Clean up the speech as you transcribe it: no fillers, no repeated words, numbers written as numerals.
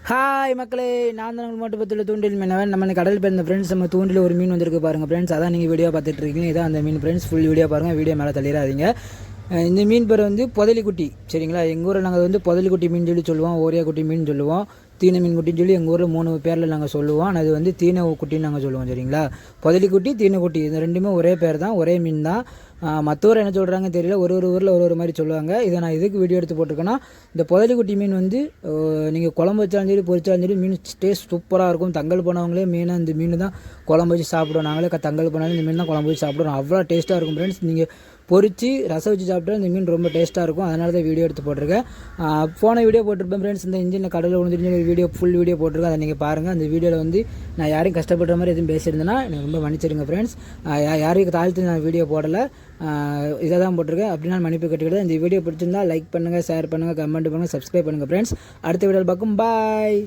Hi மக்களே, நான் தான் மட்டும் பத்தில் தூண்டில் மீனவன். நம்ம கடல் பிறந்த ஃப்ரெண்ட்ஸ், நம்ம தூண்டில் ஒரு மீன் வந்திருக்கு பாருங்கள் ஃப்ரெண்ட்ஸ். அதான் நீங்கள் வீடியோ பார்த்துட்டு இருக்கீங்க. இதான் அந்த மீன் ஃப்ரெண்ட்ஸ். ஃபுல் வீடியோ பாருங்கள், வீடியோ மேலே தள்ளிடாதீங்க. இந்த மீன் பேர் வந்து புதலிக்குட்டி, சரிங்களா? எங்கள் ஊரில் நாங்கள் வந்து புதலிக்குட்டி மீன் சொல்லி சொல்லுவோம், ஓரியா குட்டி மீன் சொல்லுவோம், தீன மீன் குட்டின்னு சொல்லி எங்கள் ஊரில் 3 பேரில் நாங்கள் சொல்லுவோம். அது வந்து தீன குட்டின்னு நாங்கள் சொல்லுவோம், சரிங்களா? புதலிக்குட்டி, தீனக்குட்டி, இந்த ரெண்டுமே ஒரே பேர் தான், ஒரே மீன் தான். மற்றவரை என்ன சொல்கிறாங்க தெரியல, ஒரு ஊரில் ஒரு மாதிரி சொல்லுவாங்க. இதை நான் எதுக்கு வீடியோ எடுத்து போட்டிருக்கேன்னா, இந்த புதலிக்குட்டி மீன் வந்து நீங்கள் குழம்பு வச்சாலும் சரி பொரிச்சாலும் சரி மீன் டேஸ்ட் சூப்பராக இருக்கும். தங்கல் போனவங்களே மீனாக இந்த மீன் தான் குழம்பு வச்சு சாப்பிடுவோம். நாங்களே தங்கல் போனாலும் இந்த மீன் தான் குழம்பு வச்சு சாப்பிடுவோம். அவ்வளோ டேஸ்ட்டாக இருக்கும் ஃப்ரெண்ட்ஸ். நீங்கள் பொரிச்சு ரசம் வச்சு சாப்பிட்டா இந்த மீன் ரொம்ப டேஸ்ட்டாக இருக்கும். அதனால தான் வீடியோ எடுத்து போட்டிருக்கேன். போன வீடியோ போட்டிருப்பேன் ஃப்ரெண்ட்ஸ். இந்த இன்ஜினில் கடலில் விழுந்துருச்சு வீடியோ, ஃபுல் வீடியோ போட்டிருக்கேன். அதை நீங்கள் பாருங்கள். அந்த வீடியோவில் வந்து நான் யாரையும் கஷ்டப்படுற மாதிரி எதுவும் பேசியிருந்தேன்னா எனக்கு ரொம்ப மன்னிச்சிருங்க ஃப்ரெண்ட்ஸ். யாரையும் தாழ்த்து நான் வீடியோ போடலை, இதை தான் போட்டிருக்கேன். அப்படின்னா மன்னிப்பு கட்டிக்கிட்டு. இந்த வீடியோ பிடிச்சிருந்தா லைக் பண்ணுங்கள், ஷேர் பண்ணுங்கள், கமெண்ட் பண்ணுங்கள், சப்ஸ்கிரைப் பண்ணுங்கள் ஃப்ரெண்ட்ஸ். அடுத்த வீடியோவில் பார்க்கும். பாய்.